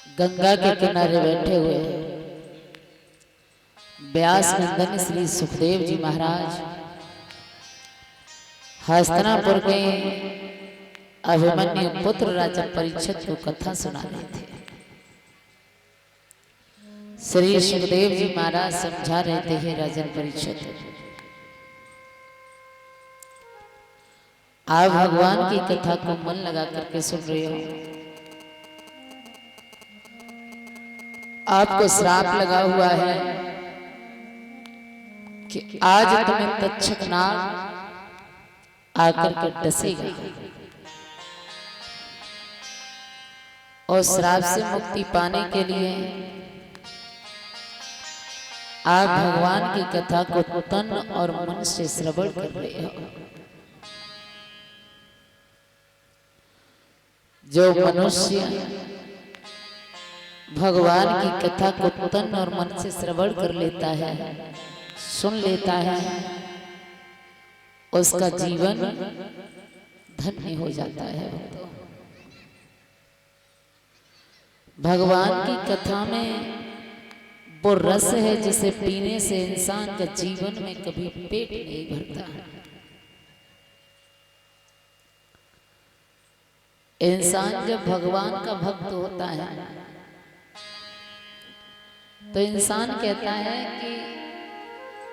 गंगा के किनारे बैठे हुए व्यास नंदन श्री सुखदेव जी महाराज हस्तिनापुर के अभिमन्यु पुत्र राजा परीक्षित को कथा सुना रहे थे। श्री सुखदेव जी महाराज समझा रहे थे, हे राजन परीक्षित, आप भगवान की कथा को मन लगा करके सुन रहे हो। आपको श्राप लगा हुआ है कि आज तुम्हें तक्षक नाग आकर के डसेगा और श्राप से मुक्ति पाने के लिए आप भगवान की कथा को तन और मन से श्रवण कर रहे हो। जो मनुष्य भगवान की कथा को तन और मन से श्रवण कर लेता है, सुन लेता है, उसका जीवन धन्य हो जाता है। भगवान की कथा में वो रस है जिसे पीने से इंसान का जीवन में कभी पेट नहीं भरता। इंसान जब भगवान का भक्त होता है तो इंसान कहता है कि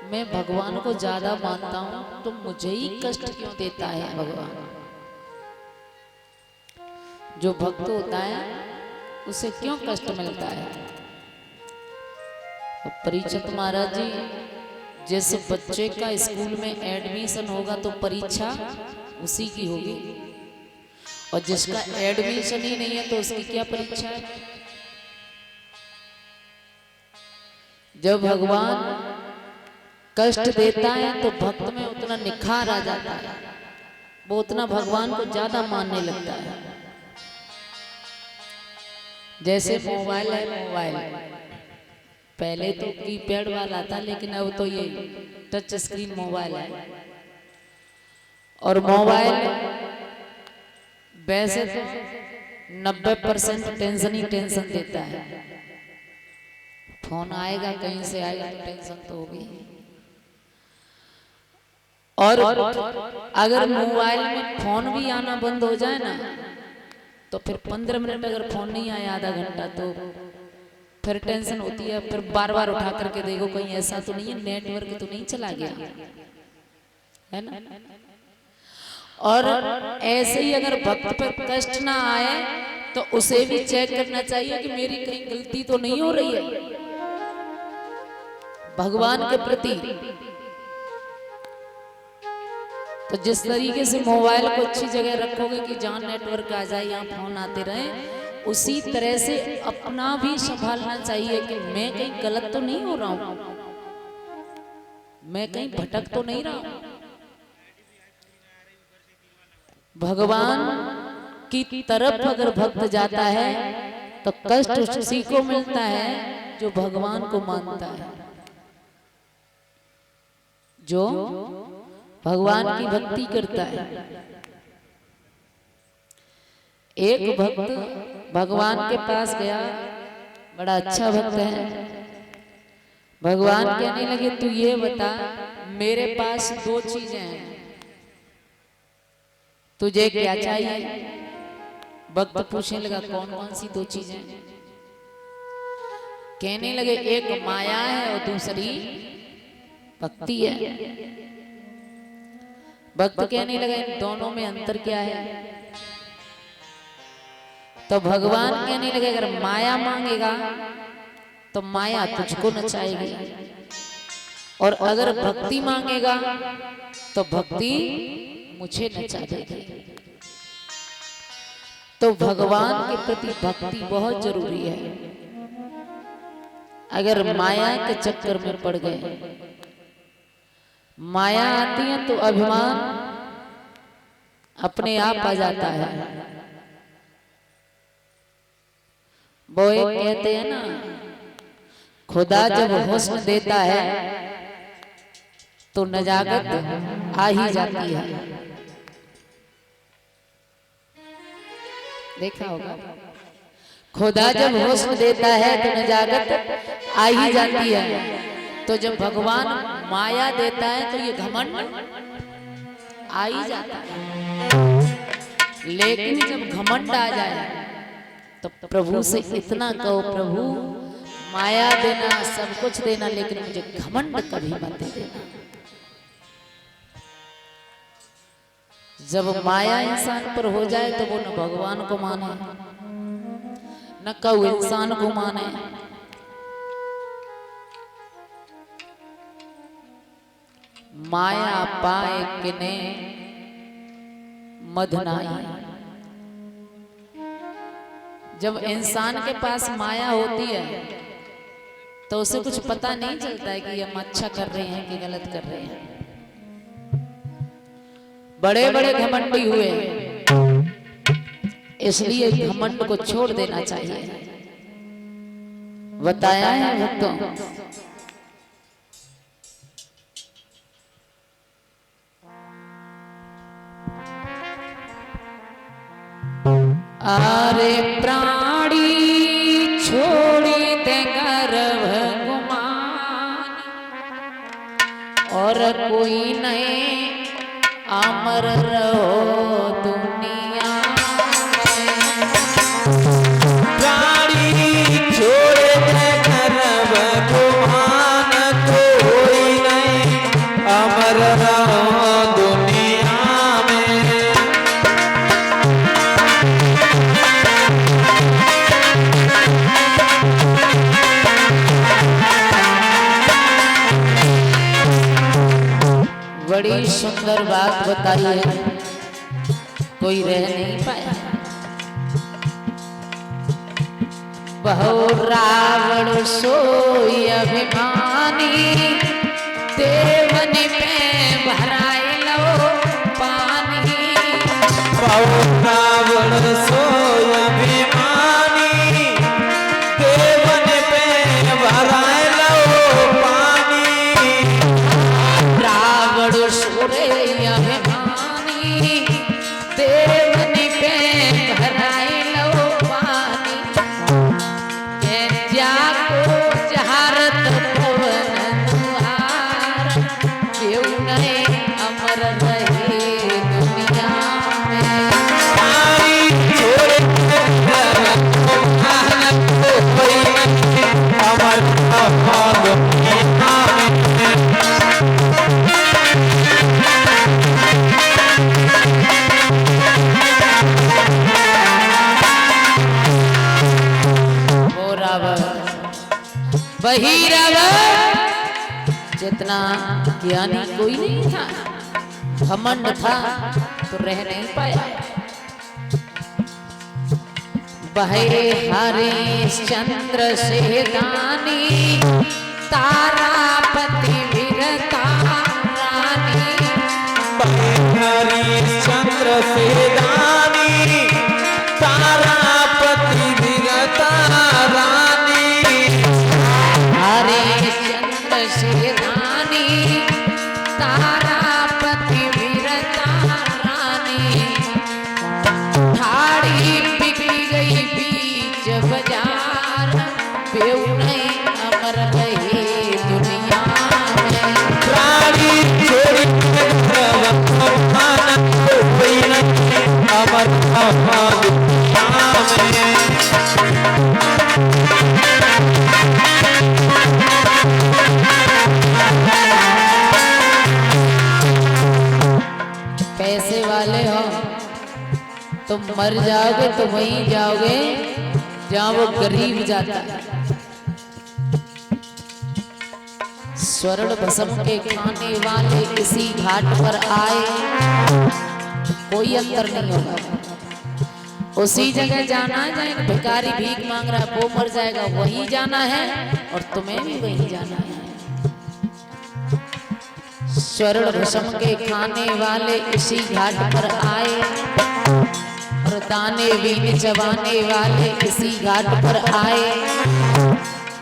मैं भगवान को ज्यादा मानता हूं तो मुझे ही कष्ट क्यों देता है भगवान। जो भक्त होता है उसे क्यों कष्ट मिलता है। तो परीक्षित महाराज जी, जिस बच्चे का स्कूल में एडमिशन होगा तो परीक्षा उसी की होगी, और जिसका एडमिशन ही नहीं है तो उसकी क्या परीक्षा है। जब भगवान कष्ट देता है तो भक्त में उतना निखार आ जाता है, वो उतना भगवान को ज्यादा मानने लगता है। जैसे मोबाइल है, मोबाइल पहले तो कीपैड वाला था, लेकिन अब तो ये टच स्क्रीन मोबाइल है। और मोबाइल वैसे तो 90% टेंशन ही टेंशन देता है। फोन आएगा कहीं से आएगा तो टेंशन तो होगी। और अगर मोबाइल में फोन भी आना बंद हो जाए ना तो फिर 15 मिनट अगर फोन नहीं आया, आधा घंटा, तो फिर टेंशन होती है। फिर बार बार उठा करके देखो कहीं ऐसा तो नहीं है, नेटवर्क तो नहीं चला गया, है ना। और ऐसे ही अगर भक्त पर कष्ट ना आए तो उसे भी चेक करना चाहिए कि मेरी कहीं गलती तो नहीं हो रही है भगवान के प्रति। तो जिस तरीके से मोबाइल को अच्छी जगह रखोगे कि जहां नेटवर्क आ जाए, यहाँ फोन आते रहे, उसी तरह से अपना भी संभालना चाहिए कि मैं कहीं गलत तो नहीं हो रहा हूं, मैं कहीं भटक तो नहीं रहा हूं। भगवान की तरफ अगर भक्त जाता है तो कष्ट उसी को मिलता है जो भगवान को मानता है, जो भगवान की भक्ति करता है। एक भक्त भगवान के पास गया, बड़ा अच्छा भक्त है। भगवान कहने लगे, तू ये बता, मेरे पास 2 चीजें हैं, तुझे क्या चाहिए। भक्त पूछने लगा, कौन कौन सी 2 चीजें। कहने लगे, एक माया है और दूसरी भक्ति है। भक्त कहने लगे, इन दोनों में अंतर क्या है। तो भगवान कहने लगे, अगर माया मांगेगा तो माया तुझको नचाएगी, और अगर भक्ति मांगेगा तो भक्ति मुझे नचा देगी। तो भगवान के प्रति भक्ति बहुत जरूरी है। अगर माया के चक्कर में पड़ गए, माया आती है तो अभिमान अपने आप आ जाता है। वो एक कहते हैं ना, खुदा जब हुस्न देता है तो नजाकत आ ही जाती है। देखा होगा खुदा जब हुस्न देता है तो नजाकत आ ही जाती है। तो जब भगवान माया देता है तो ये घमंड आ ही जाता है। लेकिन जब घमंड आ जाए तो प्रभु से इतना कहो, प्रभु माया देना, सब कुछ देना, लेकिन मुझे घमंड कभी मत देना। जब माया इंसान पर हो जाए तो वो न भगवान को माने न कऊ इंसान को माने। माया पाए किने मधनाई। जब इंसान के पास माया होती है तो उसे कुछ पता नहीं चलता है कि हम अच्छा कर रहे हैं कि गलत कर रहे हैं। बड़े बड़े घमंडी हुए, इसलिए घमंड को छोड़ देना चाहिए। बताया है भक्तों, अरे प्राणी छोड़ी ते गर्भ गुमान, और कोई नहीं अमर रहो दुनिया में। प्राणी छोड़े ते गर्भ गुमान, कोई नहीं अमर रहो दुनिया में। बड़ी सुंदर बात बताई है, कोई रह नहीं पाया। बहु रावण सोई अभिमानी, देवन में भराए लो पानी। बहु रावण सोई अभिमानी, देवन में भराए लो पानी। रावण सोरे अभिमानी, देवन पे भराए लो पानी। जाको जहारत पवन दुहार, क्यों नहीं अमर रहे दुनिया में। प्राणी छोड़े गर्भ गुमान, कोई नहीं अमर रहो दुनिया में। वो रावण, वही रावण जितना ज्ञानी कोई नहीं था, घमंड था तो रह नहीं पाया। बहे हरिश्चंद्र से दानी, तारापति वीरता रानी। हरिश्चंद्र से दानी, तारापति वीरता रानी। हरिश्चंद्र से दानी, तारापति वीरता रानी। ठाड़ी बिकी गई बीच बाजार, बेऊ नहीं अमर रहे दुनिया में। प्राणी छोड़े गर्भ गुमान, कोई नहीं अमर रहो दुनिया में। पैसे वाले हो तुम मर जाओगे तो वहीं जाओगे जहां वो गरीब जाता है। स्वर्ण भस्म के खाने वाले इसी घाट पर आए, कोई अंतर नहीं होगा। उसी जगह जाना है जहाँ भिखारी भीख मांग रहा है, वो मर जाएगा, वहीं जाना है और तुम्हें भी वहीं जाना है। स्वर्ण भस्म के खाने वाले इसी घाट पर आए, और दाने भी चबाने वाले इसी घाट पर आए,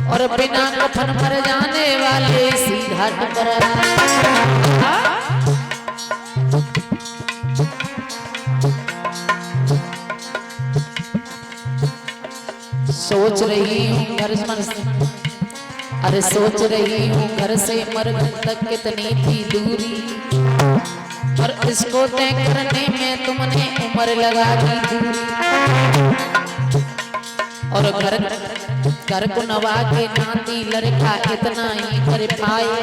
और बिना कफन मर जाने वाले इसी घाट पर आए। सोच रही हूँ घर से, अरे सोच रही हूँ घर से मरघट तक कितनी थी दूरी, और इसको तय करने में तुमने उम्र लगा दी दूरी। और घर को नवा के नाती लड़का इतना ही कर पाए,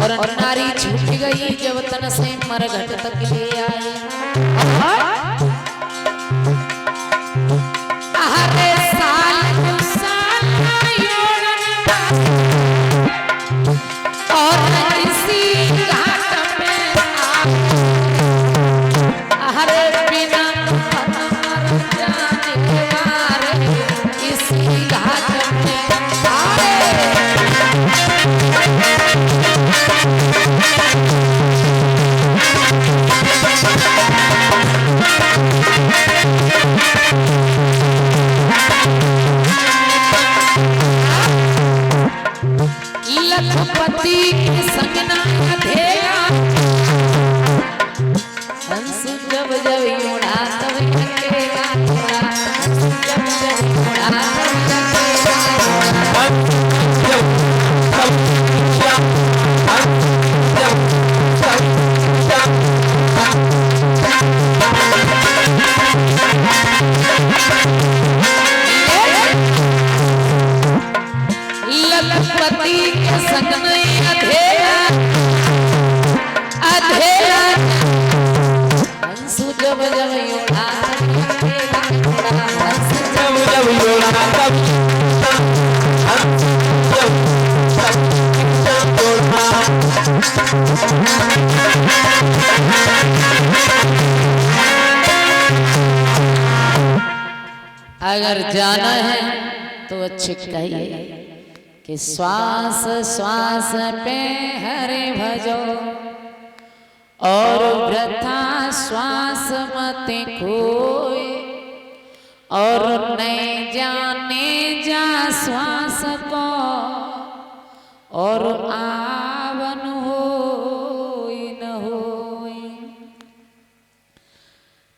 और नारी छूट गई जब तन से मरघट तक ले आए। अरे साल और इसी घाट में हरे बिना मर जाने वाले इसी घाट में लखपति के संग ना धेया, हंस जब जब उड़ा तब लखेगा थोड़ा, हंस जब जब उड़ा तब लखपति के संग नहीं अधेरा अधेरा, हंसू जब जब उड़ा हंस जब जब उड़ा तब अगर जाना है तो अच्छे कहिए कि श्वास श्वास पे हरे भजो, और वृथा श्वास मत खोए, और नहीं जाने जा श्वास को, और आवन हो न होए।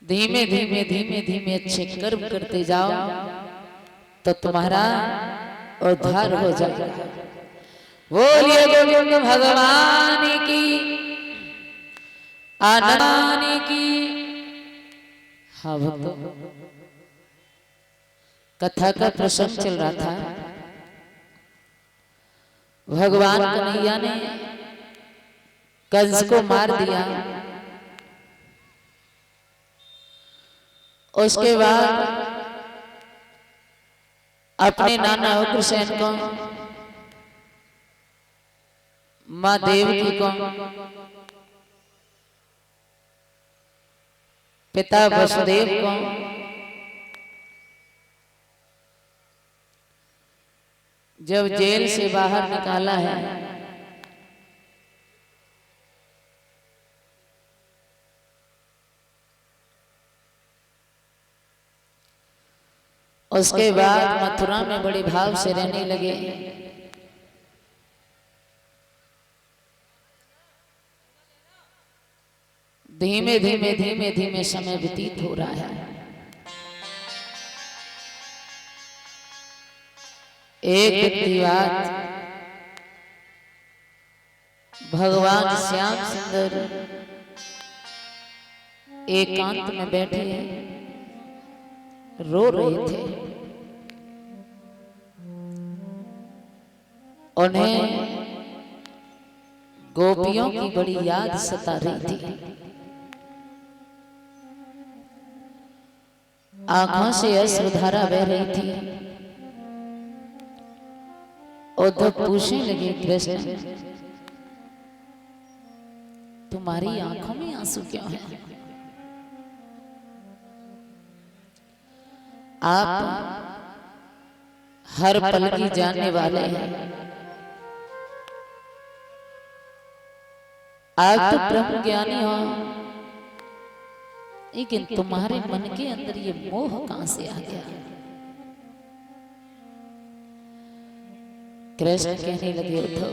धीमे धीमे धीमे धीमे अच्छे कर्म करते जाओ तो तुम्हारा उद्धार हो जाएगा। बोलिए गोविंद भगवान की, आनंद की। हाँ भक्तों, कथा का प्रसंग चल रहा था। भगवान कन्हैया ने कंस को मार दिया, उसके बाद अपने नाना उग्रसेन को, माँ देवकी को, पिता वसुदेव को, जब जेल से बाहर निकाला है, उसके बाद मथुरा में बड़े भाव से रहने लगे। धीमे धीमे धीमे धीमे समय व्यतीत हो रहा है। एक व्यक्तिवाद भगवान श्याम सुंदर एकांत में बैठे रो रहे थे। उन्हें गोपियों की बड़ी याद सता रही थी। आंखों से अश्रुधारा बह रही थी। उद्धव पूछने लगे, कृष्ण तुम्हारी आंखों में आंसू क्यों है? आप हर पल की जानने वाले हैं। आप तो ब्रह्म ज्ञानी हो, लेकिन तुम्हारे मन के अंदर ये मोह कहां से आ गया? कृष्ण कहने लगे, उद्धव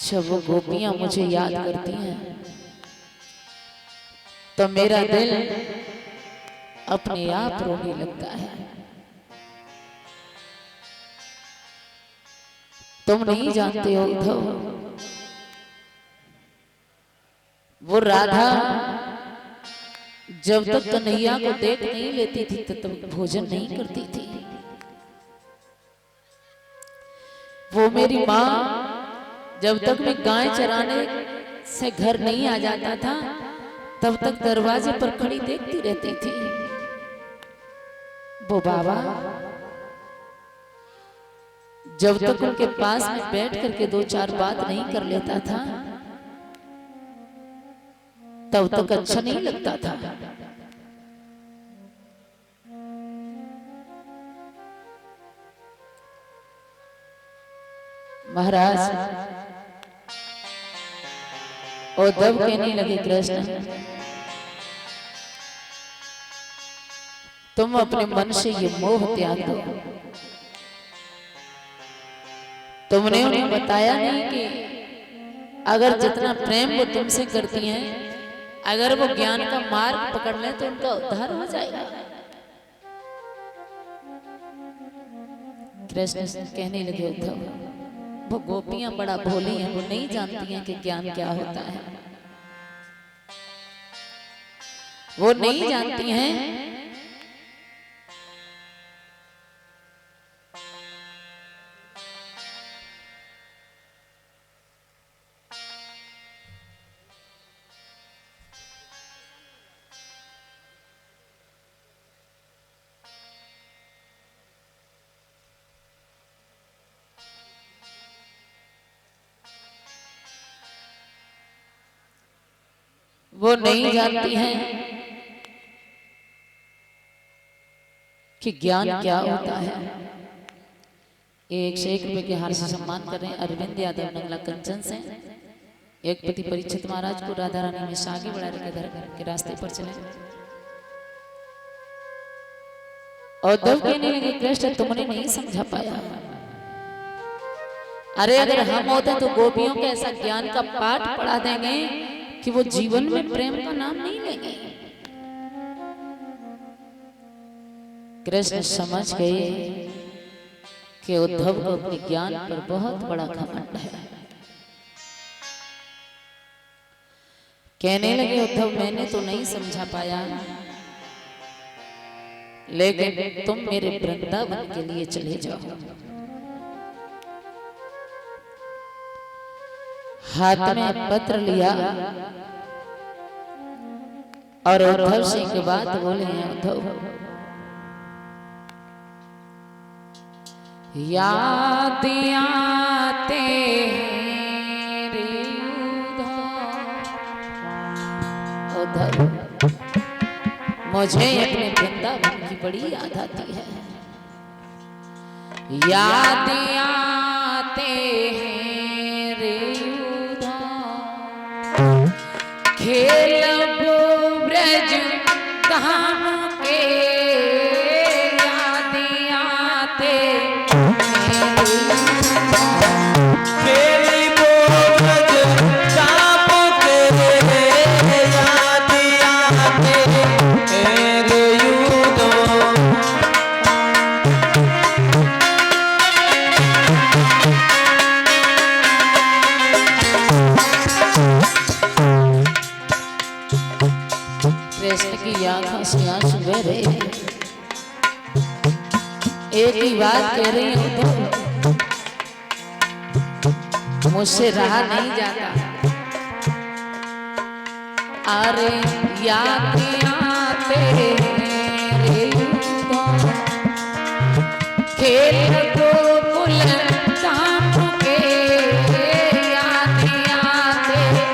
जब वो गोपियां मुझे याद करती हैं तो मेरा दिल अपने आप रोने लगता है। तुम नहीं जानते हो उद्धव, वो राधा जब तक कन्हैया को देख नहीं लेती थी तब तक भोजन नहीं करती थी। वो मेरी माँ जब तक मैं गाय चराने से घर नहीं आ जाता था तब तक दरवाजे पर खड़ी देखती रहती थी। वो बाबा जब तक उनके पास में बैठ करके दो चार बात नहीं कर लेता था तब तक अच्छा नहीं लगता था। महाराज उद्धव कहने लगे, कृष्ण तुम अपने मन से ये मोह त्याग दो। तुमने उन्हें बताया नहीं कि अगर जितना प्रेम वो तुमसे करती हैं, अगर वो ज्ञान का मार्ग पकड़ लें तो उनका उद्धार हो जाएगा। कृष्ण कहने लगे, उद्धव वो गोपियां बड़ा भोली हैं, वो नहीं जानती हैं कि ज्ञान क्या होता है। वो नहीं जानती हैं वो नहीं जानती हैं कि ज्ञान क्या होता है। एक से 1 रुपए के हार से सम्मान कर रहे हैं अरविंद यादव नंगला कंचन से। एक पति परीक्षित महाराज को राधा रानी में आगे बढ़ा के रास्ते पर चले। उद्धव कहने लगे, कृष्ण तुमने नहीं समझा पाया। अरे अगर हम होते तो गोपियों के ऐसा ज्ञान का पाठ पढ़ा देंगे कि वो जीवन में प्रेम का नाम नहीं लेंगे। कृष्ण समझ गए कि उद्धव को अपने ज्ञान पर बहुत बड़ा घमंड है। कहने लगे, उद्धव मैंने तो नहीं समझा पाया, लेकिन तुम मेरे वृंदावन के लिए चले जाओ। हाथ में पत्र लिया और उद्धव से एक बात बोले हैं, उद्धव याद आते रे उद्धव, मुझे अपने वृंदावन की बड़ी याद आती है। याद आते खेलब ब्रज धाम के, याद आते खेलब ब्रज धाम के, याद आते रे युद्धो। कृष्ण की आंखों से आंसू बह रहे हैं। एक ही बात कह रही हूं, तो मुझसे रहा नहीं जाता। अरे याद आते रे युद्धो, खेल गोकुल धाम के, याद आते रे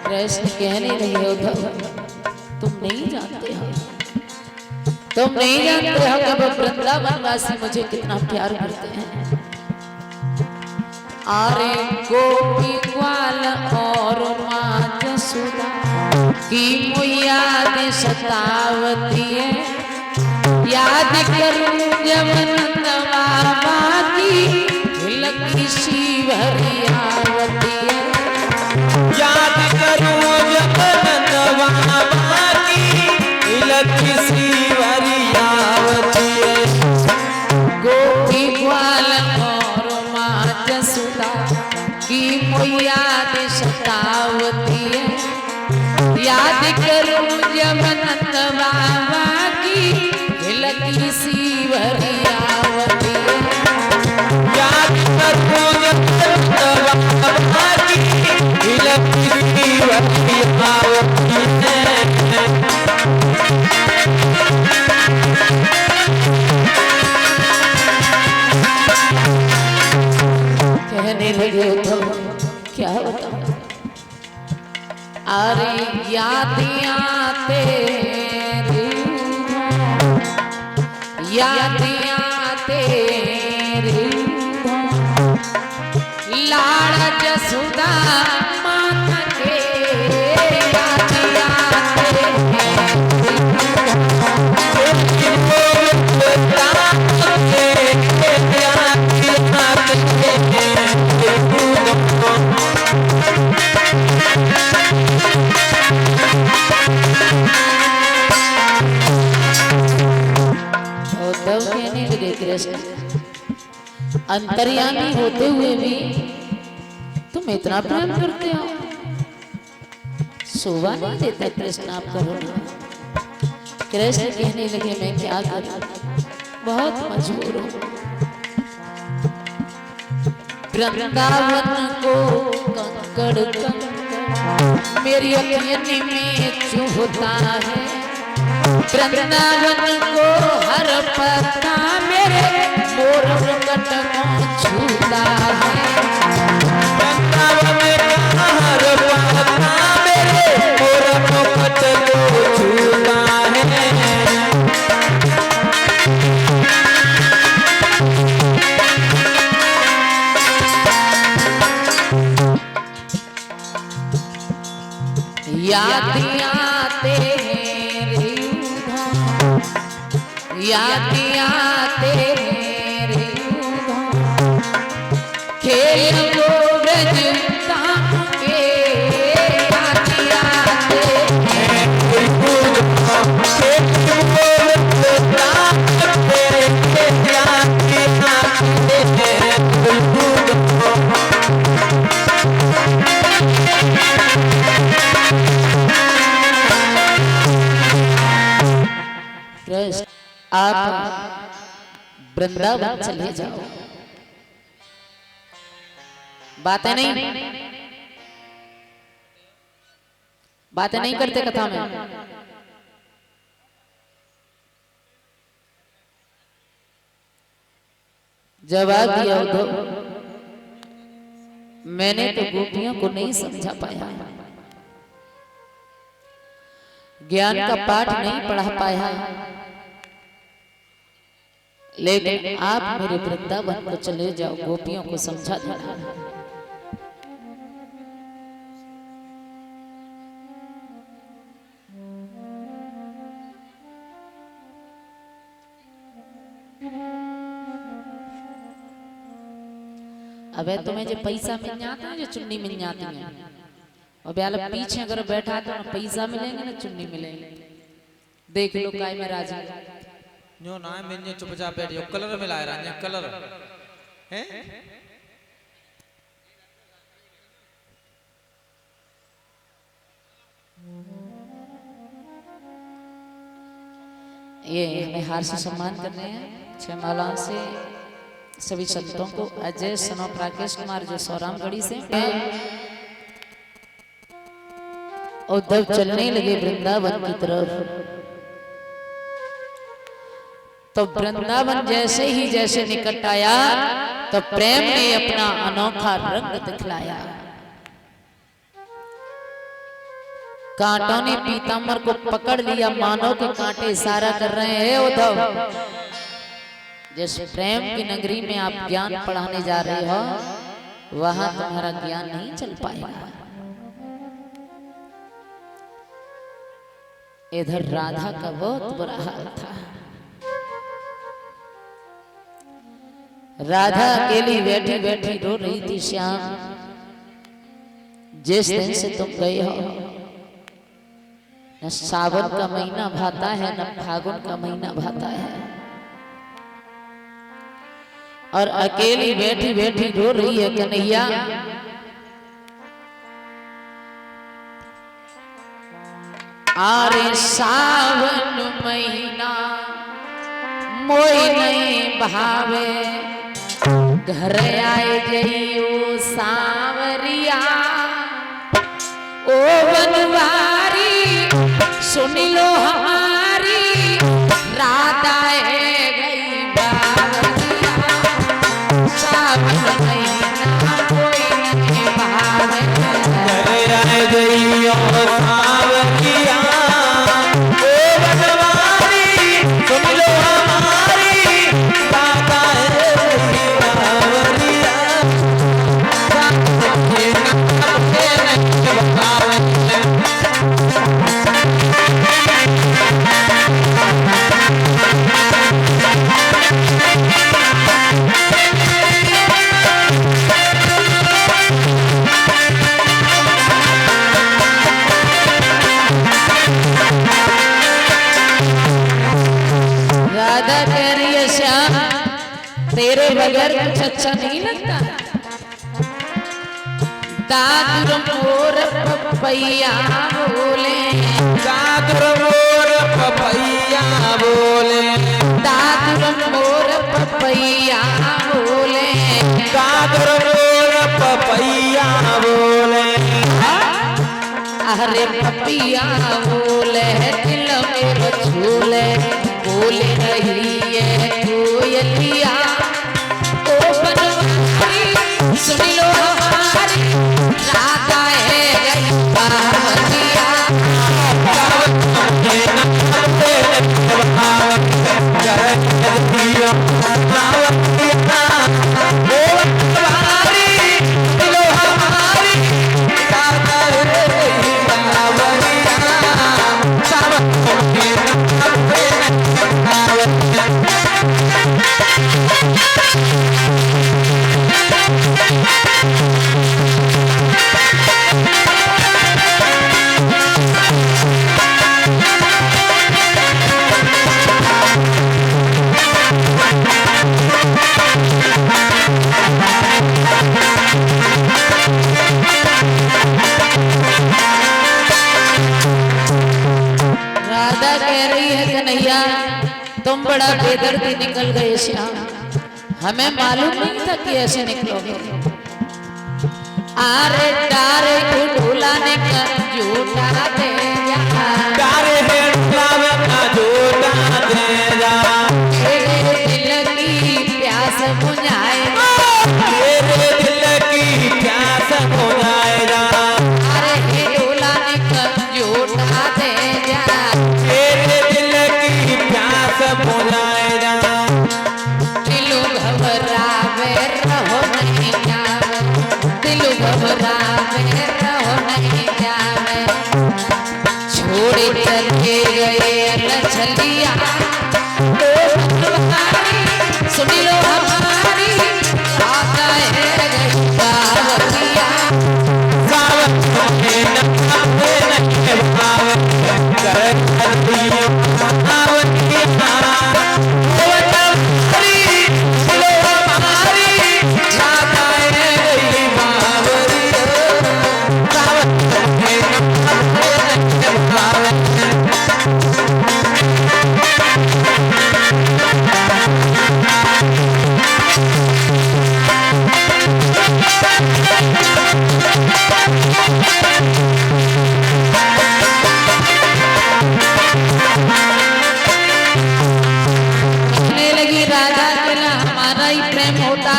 कृष्ण कहने लगे, उद्धव तुम नहीं जानते हो, तुम नहीं जानते हो कि वो वृंदावन वासी मुझे कितना प्यार करते हैं। अरे गोपी ग्वाल और माँ जसोदा की याद सतावती है। याद करूं जब नंद बाबा की लकी सी भरियावती है। याद करूं जब नंद बाबा की लकी सी भरियावती है। गोपी ग्वाल और माँ जसोदा की याद सतावती है। याद करूं जब नंद बाबा की लकी सी भरियावती है। याद करूं जब नंद बाबा की लकी सी भरियावती है। कहने लगे तो क्या बताऊं, अरे यादियां तेरी यादियां तेरी लाड़ जसोदा माता के यादियां कहने लगे कृष्ण, अंतर्यामी होते हुए भी तुम इतना प्रेम करते हो, शोभा नहीं देता कृष्ण आपका होना। कृष्ण कहने लगे मैं क्या करूं, बहुत मजबूर हूं। वृंदावन को कंकड़ कंकड़ मेरी अखियों में चुभता है। वृंदावन को हर पत्ता मेरे मोर मुकुट को छूता है। वृंदावन का हर पत्ता मेरे मोर मुकुट को छूता है। यादियां तेरी यादियां तेरी खेल वो ब्रजता के यादियां आप वृंदावन चले जाओ, बातें नहीं करते कथा में। जवाब दिया उद्धव, मैंने तो गोपियों को नहीं समझा पाया, ज्ञान का पाठ नहीं पढ़ा पाया, लेकिन आप मेरे वृंदावन को चले जाओ, गोपियों को समझा देना। अबे तुम्हें जो पैसा मिल जाता है, जो चुन्नी मिल जाती है, और ब्याला पीछे अगर बैठा तो ना पैसा मिलेंगे ना चुन्नी मिलेंगे। देख लो काय में राजी न्यो ना मैंने चुपचाप बैठियो, कलर मिलाए रहा कलर हैं। ये हमें हार से सम्मान करने हैं, 6 मालाओं से सभी संतों को। अजय सनो राकेश कुमार जो सौरामगढ़ी से उद्धव चलने लगे वृंदावन की तरफ। तो वृंदावन जैसे निकट आया तो प्रेम ने अपना अनोखा रंग दिखलाया। कांटों ने पीताम्बर को पकड़ लिया, मानो के कांटे इशारा कर रहे हैं उद्धव, जिस प्रेम की नगरी में आप ज्ञान पढ़ाने जा रहे हो वहां तुम्हारा ज्ञान नहीं चल पाएगा। इधर राधा का बहुत बुरा हाल था। राधा अकेली बैठी बैठी रो रही थी। श्याम, जिस दिन से तुम गए हो, न सावन का महीना भाता है न फागुन का महीना भाता है, और अकेली बैठी बैठी रो रही है कन्हैया। आरे सावन महीना मोई नहीं भावे, घर आए जइयो सांवरिया। ओ बनवारी सुन लो हमारी, रात आए गई बावरिया। सावन महीना मोई नहीं भावे, घर आए जइयो सांवरिया। ओ बनवारी सुन लो हमारी, रात आए गई बावरिया। राधा कह रही है श्याम, तेरे बगैर कुछ अच्छा नहीं लगता। दादुर मोर पपैया बोले, दादुर मोर पपैया बोले, दादुर मोर पपैया बोले, दादुर मोर पपैया बोले। अरे पपैया बोले दिल मेरो झूले, बोले रही है कोयलिया। ओ बनवारी सुन लो हमारी, रात आए गई बावरिया। राधा कह रही है कन्हैया, तुम बड़ा बेदर्दी निकल गए श्याम, हमें मालूम नहीं था कि ऐसे निकलोगे। आरे डारे को ढोलाने का झूठा दे जा, डारे है ढोलावे का झूठा दे जा। तेरे दिल की प्यास बुझाए, तेरे दिल की प्यास बुझाएगा। अरे हे ढोलाने का झूठा दे जा, तेरे दिल की प्यास बुझाएगा। दिलु घबरावे रहो नहीं जावे, दिलु घबरावे रहो नहीं जावे। छोड़ चले गए लछलिया, ओ बनवारी सुन लो हमारी, रात आए गई बावरिया। सावन महीना में नहीं भावे, घर आए जइयो सांवरिया। ओ बनवारी सुन लो हमारी, रात आए गई बावरिया। सावन महीना में नहीं भावे। कहने लगी राधा के ना हमारा ही प्रेम होता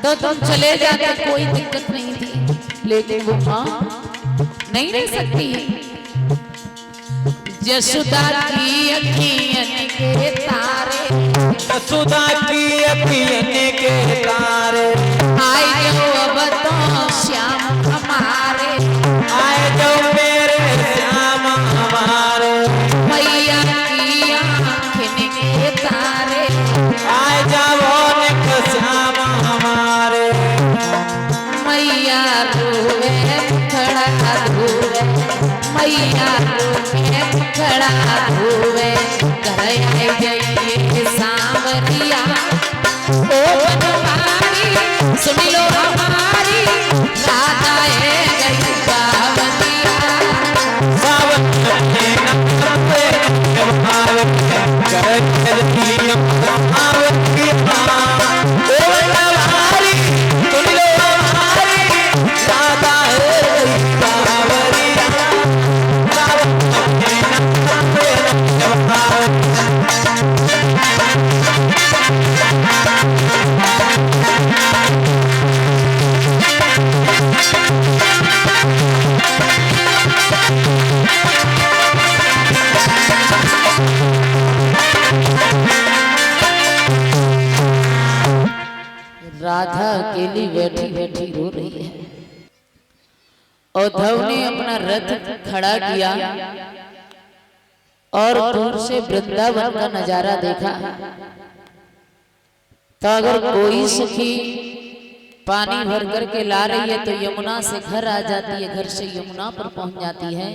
तो तुम चले जाते, कोई दिक्कत नहीं थी, लेकिन वो माँ नहीं रह सकती। जसुदा की अखियन के तारे, यशोदा की अखियन के तारे, आए जो अब तो श्याम हमारे, आए जो मेरे श्याम हमारे। खड़ा धोवे घर आई जाइए सांवरिया ओ बनवारी सुन लो हमारी राधा है गई बावरिया सावन में नमस्ते भाव कर चलती भावरिया ओ बनवारी सुन लो हमारी राधा है गई बावरिया सावन में नमस्ते भाव राधा अकेली बैठी बैठी रो रही है। उद्धव ने अपना रथ खड़ा किया और दूर से वृंदावन का नजारा देखा। तो अगर कोई सखी पानी भर करके ला रही है तो यमुना से घर आ जाती है, घर से यमुना पर पहुंच जाती है।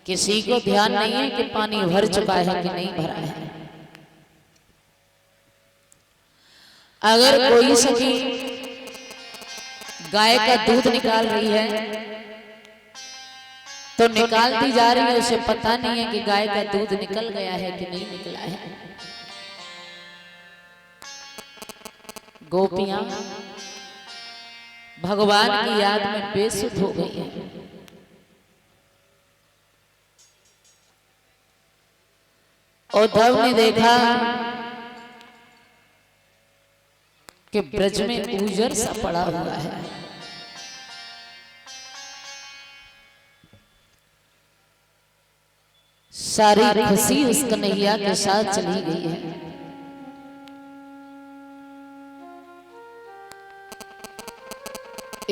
किसी को ध्यान नहीं है कि पानी भर चुका है कि नहीं भरा है। अगर कोई सखी गाय का दूध निकाल रही है तो निकालती जा रही है, उसे पता नहीं है कि गाय का दूध निकल गया है कि नहीं निकला है। गोपियां भगवान की याद में बेसुध हो गई है। उद्धव ने देखा कि ब्रज में ऊजर सा पड़ा हुआ है। सारी खुशी उस कन्हैया के साथ चली गई है।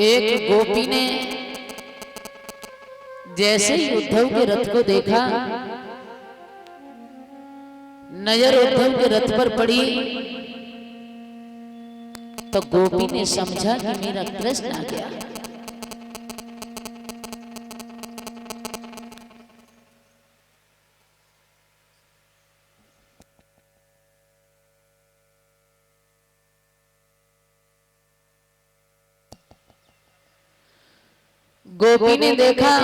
एक गोपी ने जैसे ही उद्धव के रथ को देखा, नजर उद्धव के रथ पर पड़ी तो गोपी ने समझा कि मेरा कृष्ण आ गया। गोपी ने देखा,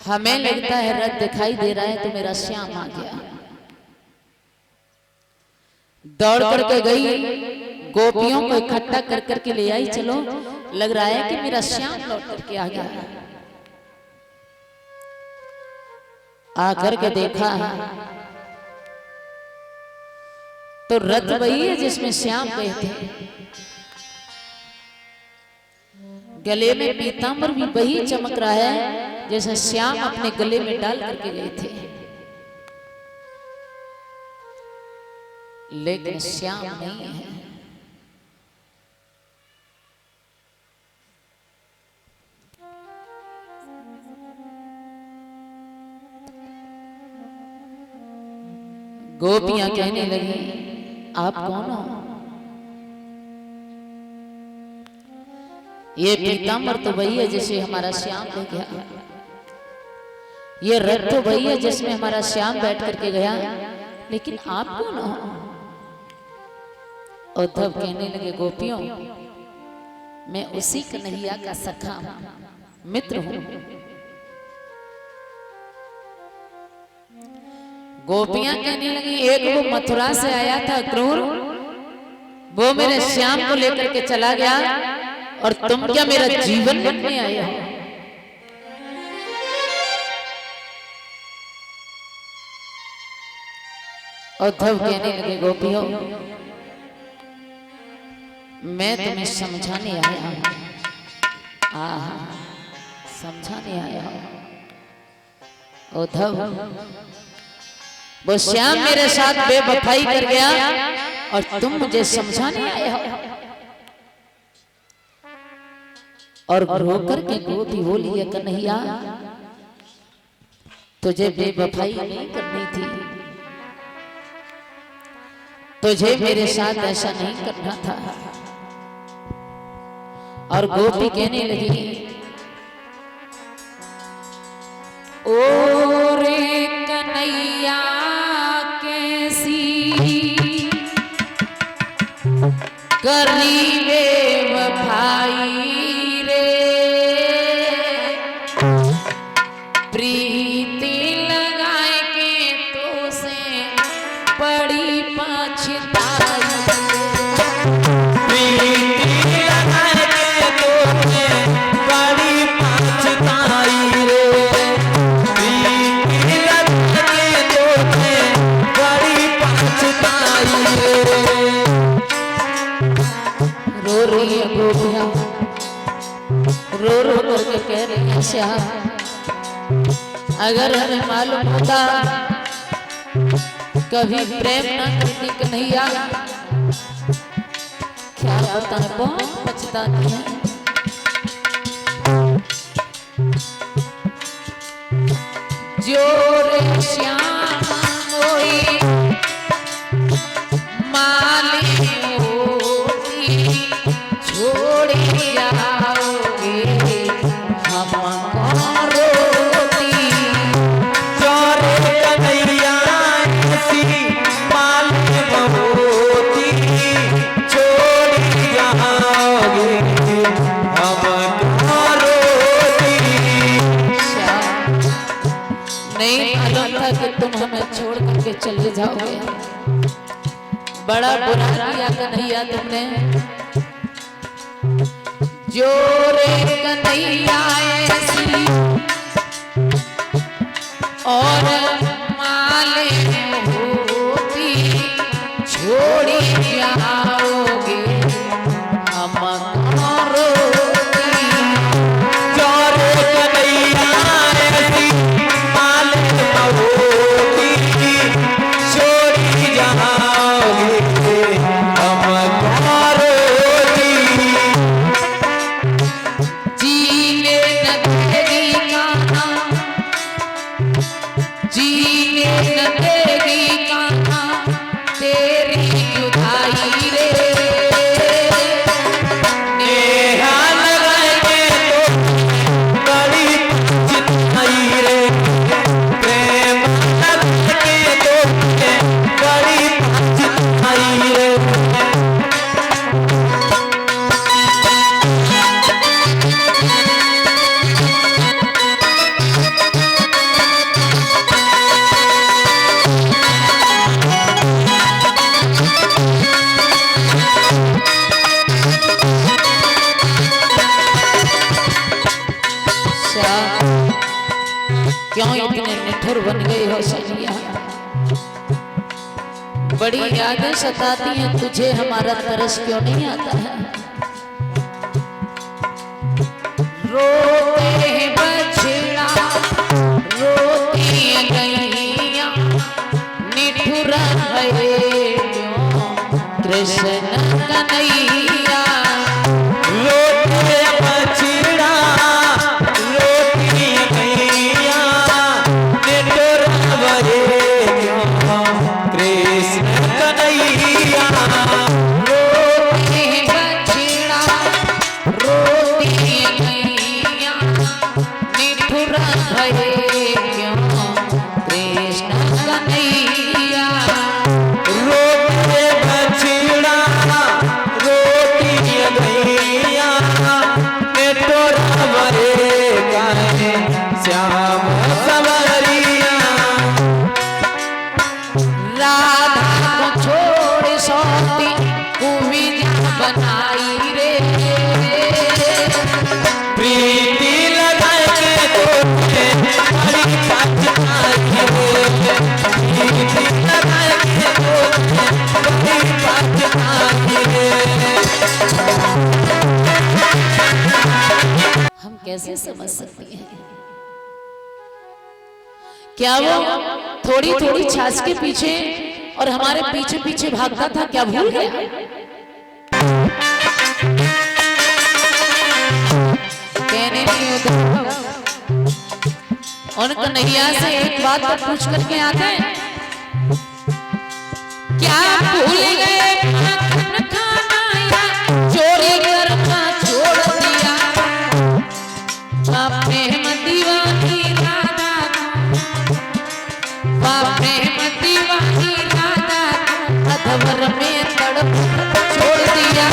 हमें लगता है रथ दिखाई दे रहा है तो मेरा श्याम आ गया। दौड़ करके गई, गोपियों को इकट्ठा कर करके ले आई। चलो, लग रहा है कि मेरा श्याम लौट करके आ गया। आकर के देखा तो रथ वही है जिसमें श्याम गए थे। गले में पीतांबर भी वही चमक रहा है जैसे श्याम अपने गले में डाल करके गए थे, लेकिन श्याम नहीं है। गोपियां कहने लगी, आप कौन हो? ये पीतांबर तो वही है जिसे हमारा श्याम ले गया, ये रथ तो वही है जिसमें हमारा श्याम बैठ करके गया, लेकिन आप कौन हो? उद्धव कहने लगे, गोपियों, मैं उसी कन्हैया का सखा हूं, मित्र हूं। गोपियां कहने लगी, एक वो मथुरा से आया था क्रूर, वो मेरे श्याम को लेकर के चला गया, और तुम क्या मेरा जीवन बनने आए हो? उद्धव कहने लगे, गोपियों, मैं तुम्हें समझाने आया हूं। समझाने आया हूं। उद्धव, वो श्याम मेरे साथ बेवफाई कर गया और तुम मुझे समझाने आए हो। और रो करके गोपी बोली, है कन्हैया, तुझे बेवफाई नहीं करनी थी, तुझे मेरे साथ ऐसा नहीं करना था। और गोपी कहने लगी, ओ रे कन्हैया कैसी करी बेवफाई रे, प्रीति लगाए के तो से पड़ी पछताई, प्रीति लगाए के तो से पड़ी पछताई रे, प्रीति लगाए के तो से पड़ी पछताई रे। रो रही है गोपियां, रो रो करके कह रही है श्याम, अगर हमें मालूम होता कभी प्रेम न करती कन्हैया, क्या पता है बहुत पछताती है। जो रे श्याम मोई माली होती छोड़ जाओगे हमको रोती, चोरे कन्हैया ऐसी माली होती छोड़ जाओगे हमको रोती। नहीं मालूम था कि तुम हमें छोड़ करके चले जाओगे, बड़ा बुरा किया कन्हैया तुमने। जो रे कन्हैया ऐसी और माले होती छोड़ी जाओगे हमको रोती, चोरे कन्हैया ऐसी माली होती छोड़ जाओगे हमको रोती। जीने न देगी कहाँ, जीने न देगी कहाँ तेरी जुदाई रे, नेहा लगाएंगे तो बड़ी पछताई रे, प्रेम लगाएंगे तो बड़ी पछताई रे। श्याम क्यों इतने निठुर बन गए हो सैया, बड़ी यादें सताती हैं तुझे, हमारा तरस क्यों नहीं आता है। रोते हैं बछड़ा रोती हैं गैया, निठुर है क्यों कृष्ण कन्हैया, रोते बछड़ा रोती गैया निठुर भये क्यों कृष्ण कन्हैया। रोते हैं बछड़ा रोती हैं गैया, निठुर भये क्यों कृष्ण कन्हैया, रोते बछड़ा रोती गैया निठुर भये काहे श्याम सवरिया। राधा को छोड़ सौती कुमिजा बनाई रे, प्रीति लगाए के तो बड़ी पछताई रे, प्रीति लगाए के तो बड़ी पछताई रे। हम कैसे समझ सकती हैं, क्या वो थोड़ी थोड़ी छाछ के पीछे और हमारे पीछे पीछे भागता था, क्या भूल गया। कहने नहीं होता उन कन्हैया से एक बात तो पूछ करके आते हैं, क्या भूल गए माखन खाना या चोरी करना छोड़ दिया, अपने दीवानी राधा भवर में तड़प छोड़ दिया।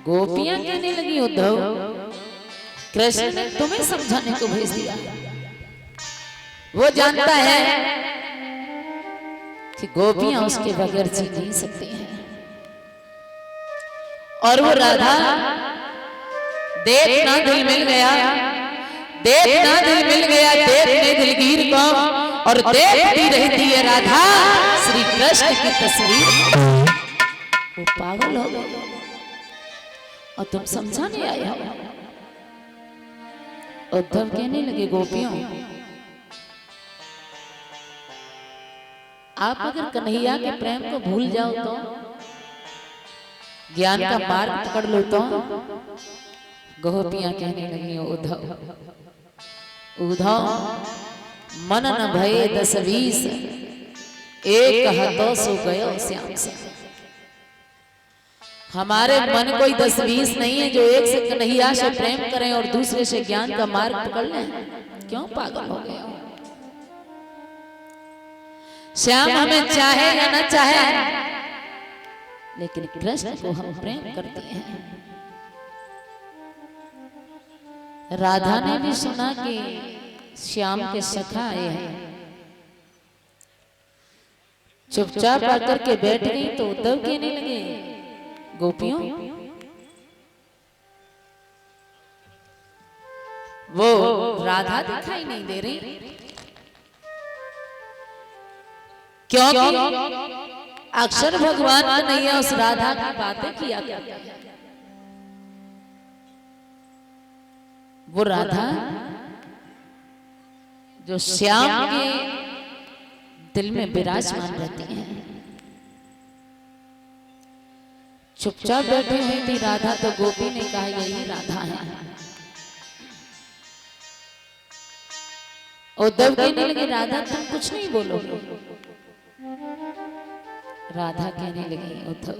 गोपियां कहने लगी उद्धव कृष्ण ने तुम्हें समझाने को भेज दिया। वो जानता है कि गोपियां उसके बगैर जी नहीं सकती हैं। और वो राधा देखना दिल मिल गया, देखना दिल मिल गया, देखने दिलगीर को, और देखती रहती है राधा श्री कृष्ण की तस्वीर। वो पागल हो गए और तुम समझाने आए हो। उद्धव कहने लगे गोपियों, आप अगर कन्हैया के प्रेम को भूल जाओ तो, ज्ञान का मार्ग पकड़ लो तो। गोपियां कहने लगी उद्धव उद्धव मन न भये 10-20, एक हतो सो गयो श्याम से। हमारे मन कोई 10-20 नहीं है जो एक से कन्हैया से प्रेम करें और दूसरे से ज्ञान का मार्ग पकड़ लें। क्यों पागल हो गए? श्याम हमें चाहे या न चाहे, लेकिन कृष्ण को हम प्रेम करते हैं। राधा ने भी सुना कि श्याम के सखा आए हैं, चुपचाप आकर के बैठ गई। तो उद्धव कहने लगे गोपियों, वो राधा दिखाई नहीं दे रही, क्योंकि अक्षर भगवान कन्हैया उस राधा की बातें किया करते हैं। वो राधा जो श्याम के दिल में विराजमान रहती है। चुपचाप बैठी हुई थी राधा, तो गोपी ने कहा यही राधा है। उद्धव कहने लगे राधा तुम कुछ नहीं बोलोगे। राधा कहने लगी उद्धव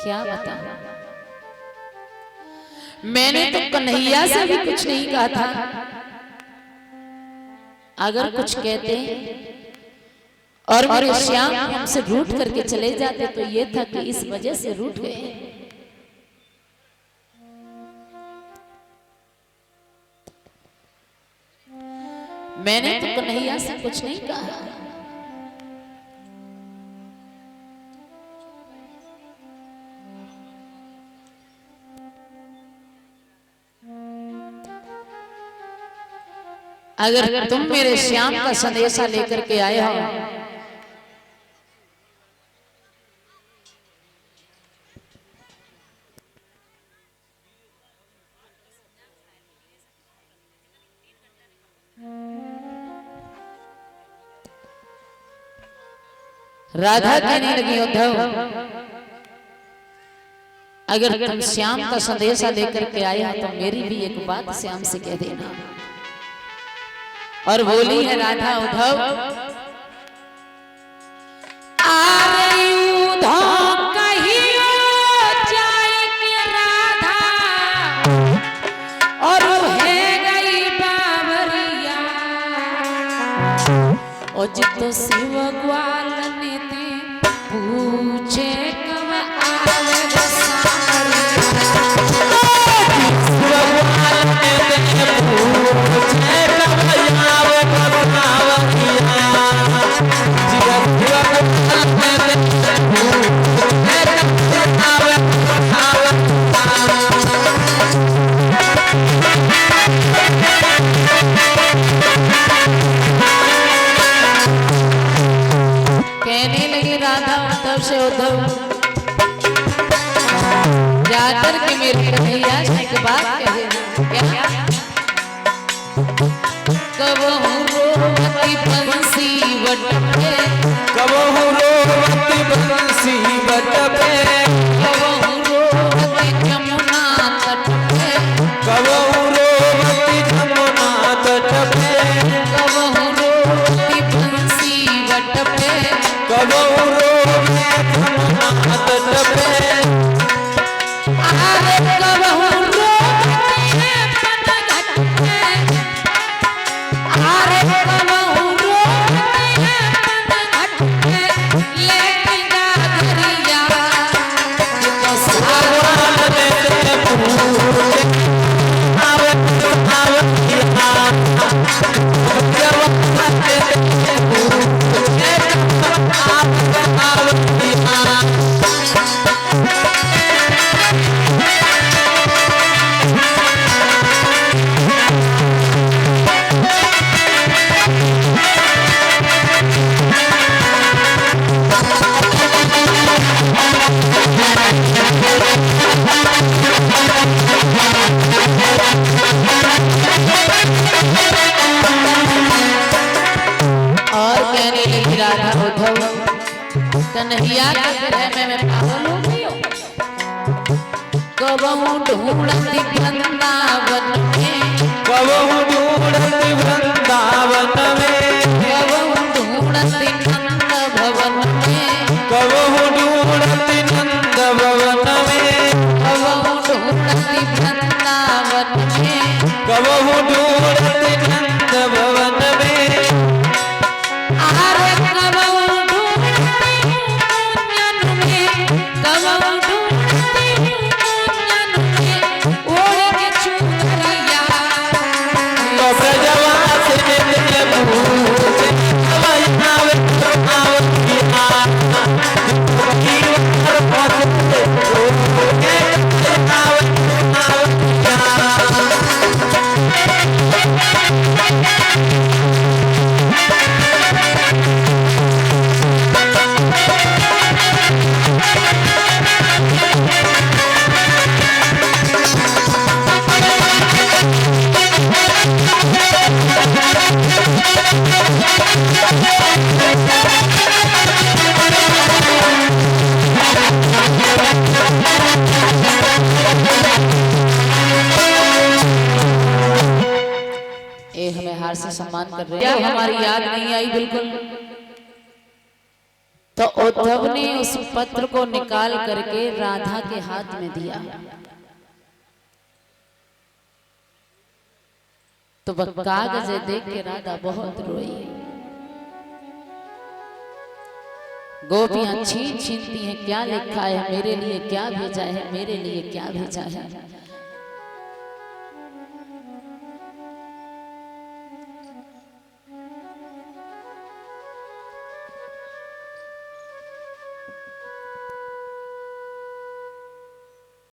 क्या बताऊं, मैंने तो कन्हैया से भी कुछ नहीं कहा था। अगर कुछ कहते और मेरे श्याम हमसे रूठ करके चले जाते तो ये था कि इस वजह से रूठ गए। मैंने तो कन्हैया से कुछ नहीं कहा। अगर तुम मेरे श्याम का संदेशा लेकर के आए हो राधा कहने लगी उद्धव अगर तुम श्याम का संदेशा लेकर के आए हो तो मेरी भी एक बात श्याम से कह देना। और बोली है राधा उद्धव कहियो जाए के राधा और है गई बावरिया और जितो शिव ग्वाल ने ते पूछे कब आवे कहने लगी राधा उद्धव से उद्धव जाकर के मेरे कन्हैया से एक बात कहे क्या कबहू रोवती बंसी बट पे कबहू रोवती बंसी बट पे कबहू रोवती जमुना तट पे कबहू रोवती जमुना तट पे कबहू रोवती बंसी बट पे कबहू रोवती जमुना तट पे आरे बोली राधा उद्धव कन्हैया के प्रेम में पागल हो गई हो। कबहू ढूंढती वृंदावन में, कबहू ढूंढती वृंदावन में, कबहू ढूंढती नंद भवन में, कबहू ढूंढती नंद भवन में, कबहू ढूंढती वृंदावन में, कबहू ढूंढती नंद भवन में। अरे कबहू ढूंढती कुंजन में, कबहू ढूंढती कुंजन में, ओढ़ के चुनरिया तो ब्रजवास नित्य भूषे, वैष्णव प्रभावतिया, जीवन पहुँचते होके प्रभावतिया। ये हमें हार से सम्मान कर रहे हैं, हमारी याद नहीं आई बिल्कुल। तो उद्धव ने उस पत्र को निकाल करके राधा के हाथ में दिया। तो वह कागज देख के राधा बहुत रोई। गोपियां छीन छीनती हैं, क्या लिखा है मेरे लिए, क्या भेजा है मेरे लिए, क्या भेजा है।